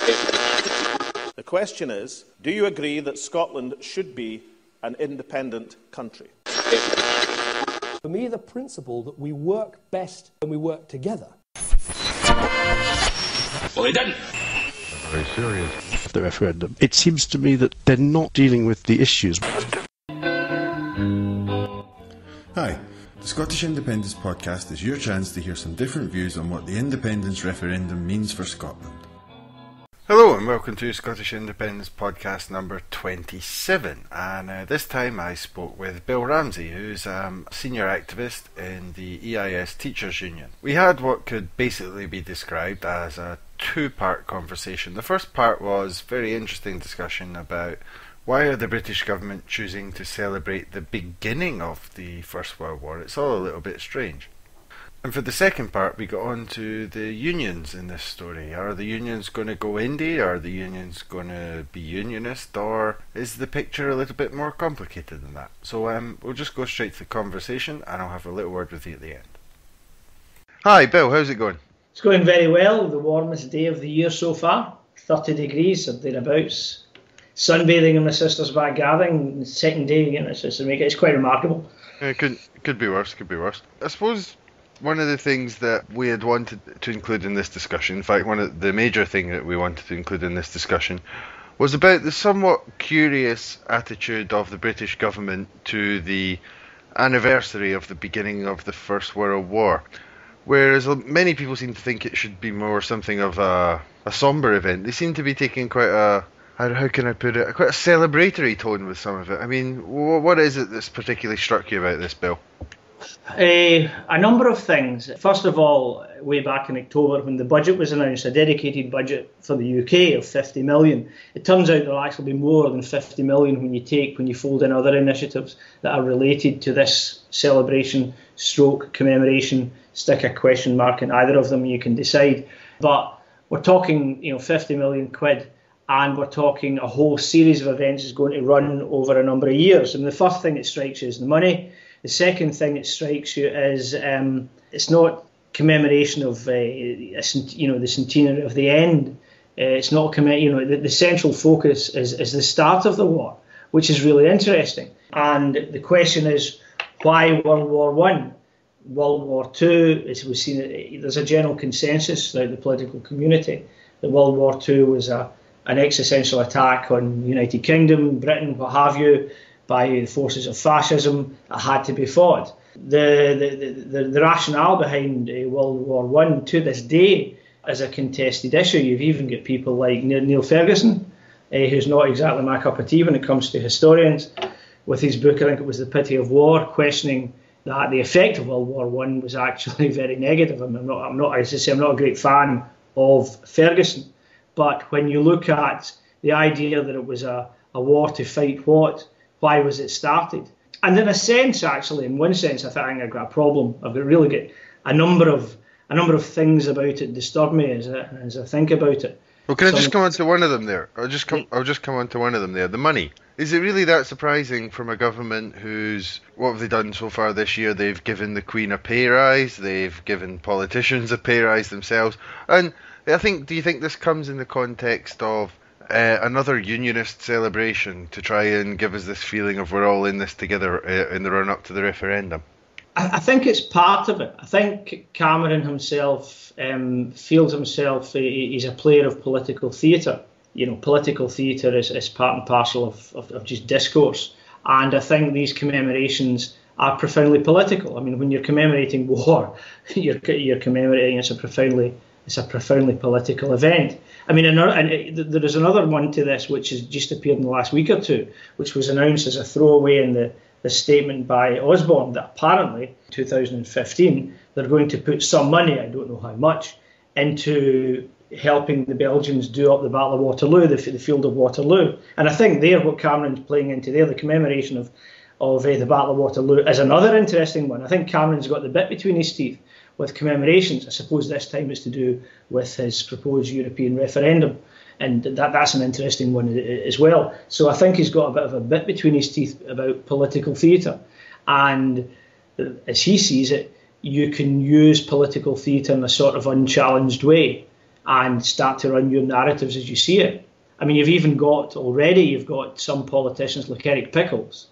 The question is, do you agree that Scotland should be an independent country? For me, the principle that we work best when we work together. Well, they didn't. Very serious. The referendum. It seems to me that they're not dealing with the issues. Hi, the Scottish Independence Podcast is your chance to hear some different views on what the independence referendum means for Scotland. Hello and welcome to Scottish Independence Podcast number 27, and this time I spoke with Bill Ramsay, who's a senior activist in the EIS Teachers Union. We had what could basically be described as a two-part conversation. The first part was very interesting discussion about why are the British government choosing to celebrate the beginning of the First World War. It's all a little bit strange. And for the second part, we got on to the unions in this story. Are the unions going to go Indy? Are the unions going to be unionist? Or is the picture a little bit more complicated than that? So we'll just go straight to the conversation, and I'll have a little word with you at the end. Hi, Bill. How's it going? It's going very well. The warmest day of the year so far. 30 degrees or thereabouts. Sunbathing in my sister's back garden. Second day, it's quite remarkable. It could be worse. Could be worse. I suppose one of the things that we had wanted to include in this discussion, in fact, one of the major things that we wanted to include in this discussion, was about the somewhat curious attitude of the British government to the anniversary of the beginning of the First World War. Whereas many people seem to think it should be more something of a sombre event, they seem to be taking quite a, how can I put it, quite a celebratory tone with some of it. I mean, what is it that's particularly struck you about this, Bill? A number of things. First of all, way back in October when the budget was announced, a dedicated budget for the UK of 50 million. It turns out there'll actually be more than 50 million when you fold in other initiatives that are related to this celebration, stroke, commemoration. Stick a question mark in either of them, you can decide. But we're talking, 50 million quid, and we're talking a whole series of events is going to run over a number of years. And the first thing that strikes you is the money. The second thing that strikes you is it's not commemoration of the centenary of the end. It's not the central focus is the start of the war, which is really interesting. And the question is, why World War One? World War Two, as we've seen, there's a general consensus throughout the political community that World War Two was an existential attack on the United Kingdom, Britain, what have you, by the forces of fascism that had to be fought. The rationale behind World War One to this day is a contested issue. You've even got people like Neil Ferguson, who's not exactly my cup of tea when it comes to historians, with his book, I think it was The Pity of War, questioning that the effect of World War One was actually very negative. I'm not a great fan of Ferguson, but when you look at the idea that it was a war to fight what, why was it started? And in a sense, actually, in one sense, I think I've got a problem. I've really got a number of things about it disturb me as I think about it. Well, can I just come on to one of them there? I'll just come on to one of them there. The money. Is it really that surprising from a government what have they done so far this year? They've given the Queen a pay rise. They've given politicians a pay rise themselves. And do you think this comes in the context of another unionist celebration to try and give us this feeling of we're all in this together in the run-up to the referendum? I think it's part of it. I think Cameron himself feels himself he's a player of political theatre. Political theatre is part and parcel of just discourse. And I think these commemorations are profoundly political. I mean, when you're commemorating war, you're commemorating it's a profoundly political event. I mean, there is another one to this which has just appeared in the last week or two, which was announced as a throwaway in the statement by Osborne that apparently 2015 they're going to put some money, I don't know how much, into helping the Belgians do up the Battle of Waterloo, the field of Waterloo. And I think what Cameron's playing into there, the commemoration of the Battle of Waterloo, is another interesting one. I think Cameron's got the bit between his teeth with commemorations. I suppose this time it's to do with his proposed European referendum, and that's an interesting one as well. So I think he's got a bit between his teeth about political theatre, and as he sees it, you can use political theatre in a sort of unchallenged way, and start to run your narratives as you see it. I mean, you've got some politicians like Eric Pickles,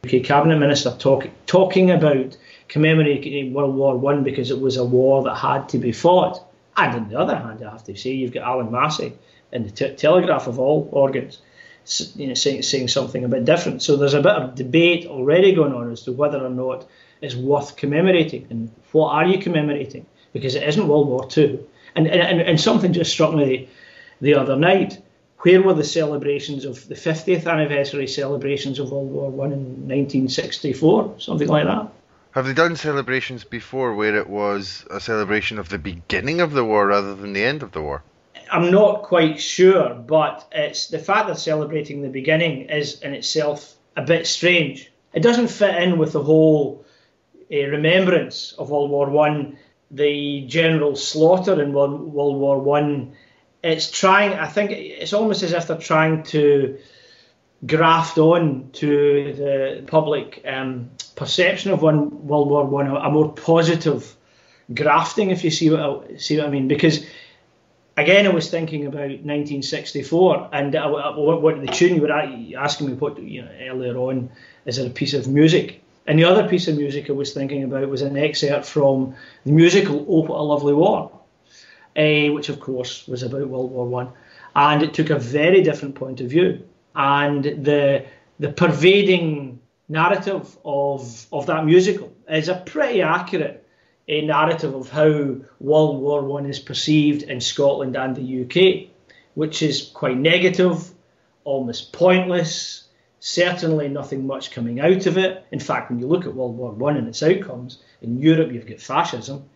UK Cabinet Minister, talking about commemorating World War One because it was a war that had to be fought. And on the other hand, I have to say, you've got Alan Massey in the Telegraph of all organs, saying something a bit different. So there's a bit of debate already going on as to whether or not it's worth commemorating, and what are you commemorating? Because it isn't World War II. And something just struck me the other night. Where were the celebrations of the 50th anniversary celebrations of World War One in 1964? Something like that. Have they done celebrations before where it was a celebration of the beginning of the war rather than the end of the war? I'm not quite sure, but it's the fact that celebrating the beginning is in itself a bit strange. It doesn't fit in with the whole remembrance of World War One, the general slaughter in World War One. I think it's almost as if they're trying to graft on to the public perception of World War One a more positive grafting, if you see what I mean. Because again, I was thinking about 1964, and what the tune you were asking me earlier on, is it a piece of music? And the other piece of music I was thinking about was an excerpt from the musical "Oh, What a Lovely War," which of course was about World War One, and it took a very different point of view. And the pervading narrative of that musical is a pretty accurate narrative of how World War One is perceived in Scotland and the UK, which is quite negative, almost pointless. Certainly nothing much coming out of it. In fact, when you look at World War One and its outcomes, in Europe you've got fascism,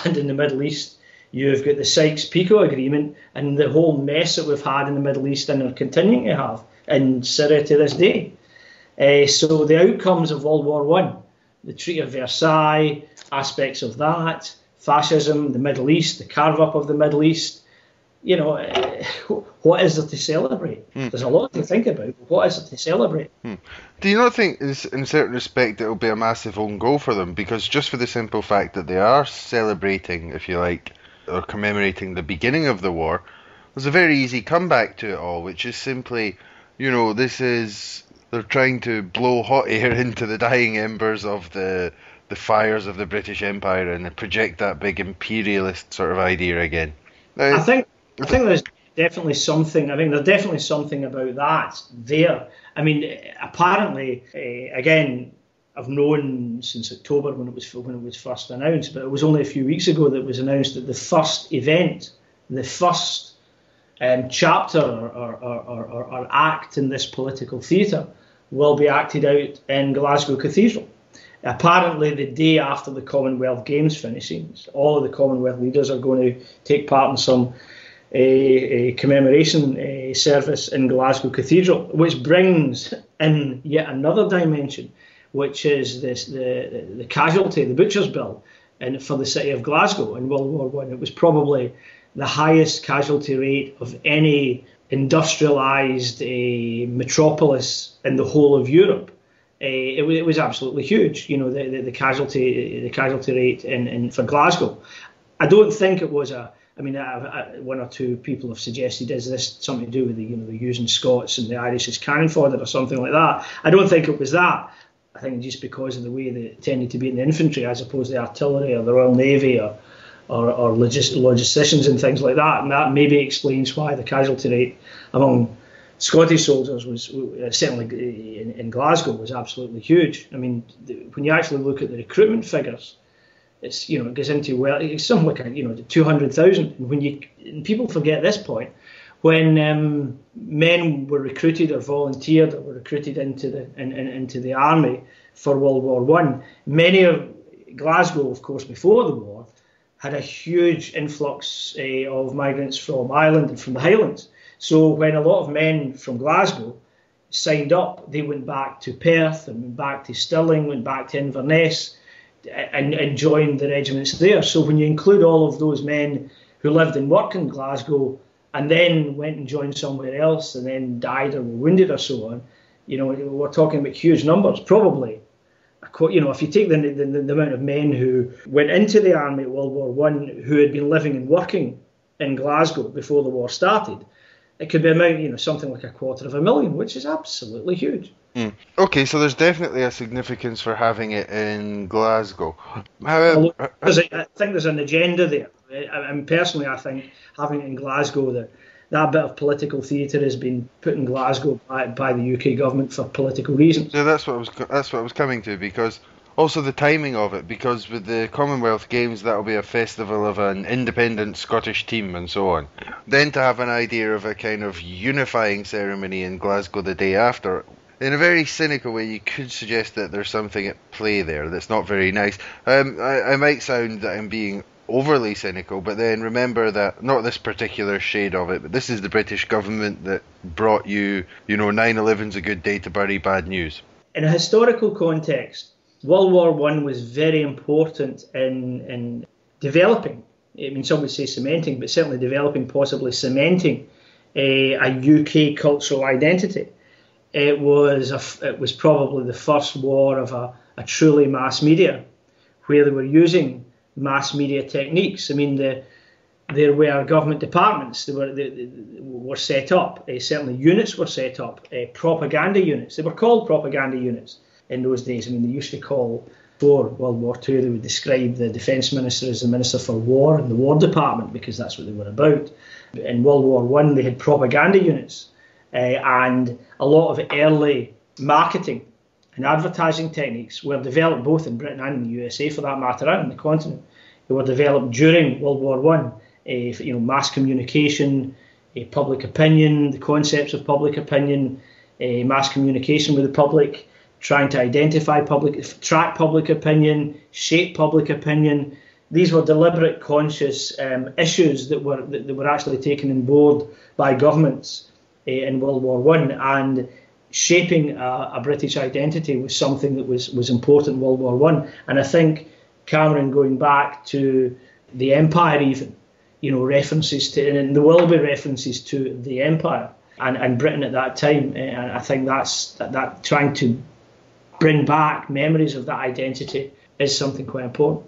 and in the Middle East you've got the Sykes-Picot Agreement and the whole mess that we've had in the Middle East and are continuing to have in Syria to this day. So the outcomes of World War One, the Treaty of Versailles, aspects of that, fascism, the Middle East, the carve-up of the Middle East, what is there to celebrate? There's a lot to think about, but what is there to celebrate? Do you not think, in certain respect, it will be a massive own goal for them? Because just for the simple fact that they are celebrating, if you like, or commemorating the beginning of the war, there's a very easy comeback to it all, which is simply, they're trying to blow hot air into the dying embers of the fires of the British Empire and project that big imperialist sort of idea again. I think there's definitely something. I think there's definitely something about that there. I mean, apparently, again, I've known since October when it was first announced, but it was only a few weeks ago that it was announced that the first event, the first chapter or act in this political theatre will be acted out in Glasgow Cathedral. Apparently, the day after the Commonwealth Games finishing, all of the Commonwealth leaders are going to take part in some a commemoration service in Glasgow Cathedral, which brings in yet another dimension, which is the casualty, the butcher's bill, and for the city of Glasgow in World War One. It was probably the highest casualty rate of any industrialised metropolis in the whole of Europe. It was absolutely huge, the casualty rate for Glasgow. I don't think it was one or two people have suggested, is this something to do with the using Scots and the Irish as cannon fodder or something like that? I don't think it was that. I think just because of the way they tended to be in the infantry as opposed to the artillery or the Royal Navy or logisticians and things like that, and that maybe explains why the casualty rate among Scottish soldiers was certainly in Glasgow was absolutely huge. I mean, when you actually look at the recruitment figures, it goes into it's something like 200,000. And people forget this point, when men were recruited or volunteered or were recruited into the army for World War One, many of Glasgow, of course, before the war, had a huge influx of migrants from Ireland and from the Highlands. So when a lot of men from Glasgow signed up, they went back to Perth and went back to Stirling, went back to Inverness and joined the regiments there. So when you include all of those men who lived and worked in Glasgow and then went and joined somewhere else and then died or were wounded or so on, we're talking about huge numbers. Probably, if you take the amount of men who went into the army at World War One who had been living and working in Glasgow before the war started, it could be about, something like 250,000, which is absolutely huge. Okay, so there's definitely a significance for having it in Glasgow. However, I think there's an agenda there. And personally, I think having it in Glasgow, that bit of political theatre has been put in Glasgow by the UK government for political reasons. So that's what I was coming to, because also the timing of it, because with the Commonwealth Games that'll be a festival of an independent Scottish team and so on. Then to have an idea of a kind of unifying ceremony in Glasgow the day after, in a very cynical way, you could suggest that there's something at play there that's not very nice. I might sound that I'm being overly cynical, but then remember that, not this particular shade of it, but this is the British government that brought you, 9/11's a good day to bury bad news. In a historical context, World War I was very important in developing, some would say cementing, but certainly developing, possibly cementing a UK cultural identity. It was probably the first war of a truly mass media, where they were using mass media techniques. There were government departments that were set up. Certainly units were set up, propaganda units. They were called propaganda units in those days. They used to call, before World War II, they would describe the Defence Minister as the Minister for War and the War Department, because that's what they were about. In World War I, they had propaganda units, and a lot of early marketing and advertising techniques were developed both in Britain and in the USA, for that matter, and on the continent. They were developed during World War I. Mass communication, public opinion, the concepts of public opinion, mass communication with the public, trying to identify track public opinion, shape public opinion. These were deliberate, conscious issues that were actually taken on board by governments in World War I, and shaping a British identity was something that was important in World War I. And I think Cameron, going back to the Empire even, references to, and there will be references to the Empire and Britain at that time, and I think that trying to bring back memories of that identity is something quite important.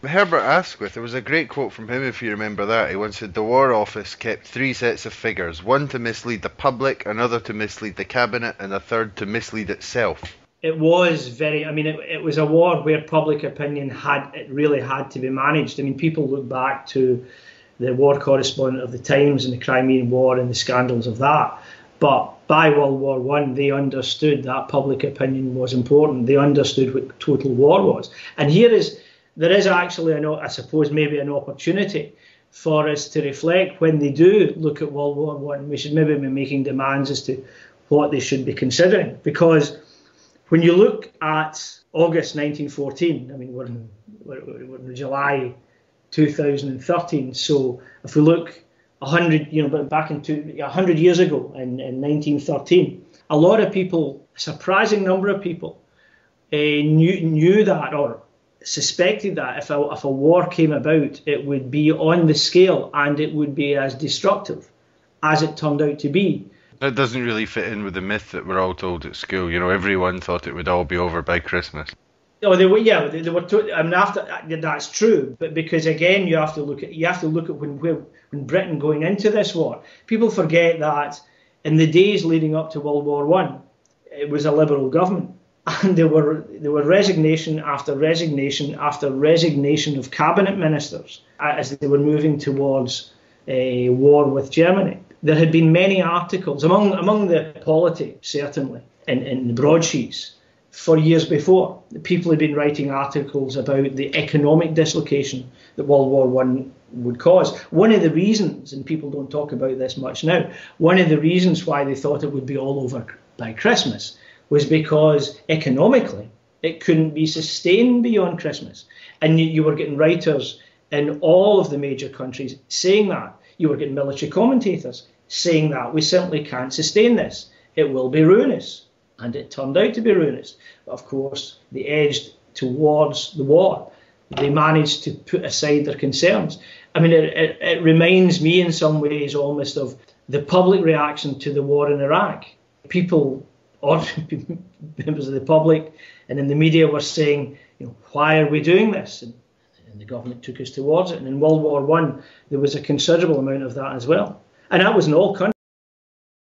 Herbert Asquith, there was a great quote from him, if you remember that. He once said, "The War Office kept 3 sets of figures, one to mislead the public, another to mislead the cabinet, and a third to mislead itself." It was very, it was a war where public opinion really had to be managed. People look back to the war correspondent of the Times and the Crimean War and the scandals of that. But by World War I, they understood that public opinion was important. They understood what total war was. And there is actually, I suppose, maybe an opportunity for us to reflect when they do look at World War I. We should maybe be making demands as to what they should be considering. Because when you look at August 1914, we're in July 2013. So if we look 100 years ago in 1913, a lot of people, a surprising number of people, knew that or suspected that if a war came about, it would be on the scale and it would be as destructive as it turned out to be. That doesn't really fit in with the myth that we're all told at school. Everyone thought it would all be over by Christmas. Oh, they were. Yeah, they were. That's true. But because again, you have to look at when Britain going into this war. People forget that in the days leading up to World War I, it was a Liberal government, and there were resignation after resignation after resignation of cabinet ministers as they were moving towards a war with Germany. There had been many articles among the polity, certainly in the broadsheets, for years before. People had been writing articles about the economic dislocation that World War I would cause. One of the reasons, and people don't talk about this much now, one of the reasons why they thought it would be all over by Christmas was because economically it couldn't be sustained beyond Christmas. And you were getting writers in all of the major countries saying that. You were getting military commentators saying that we simply can't sustain this. It will be ruinous. And it turned out to be ruinous. But of course, they edged towards the war. They managed to put aside their concerns. It reminds me in some ways almost of the public reaction to the war in Iraq. People, or members of the public and in the media, were saying, why are we doing this? And and the government took us towards it. And in World War I, there was a considerable amount of that as well. And that was in all countries.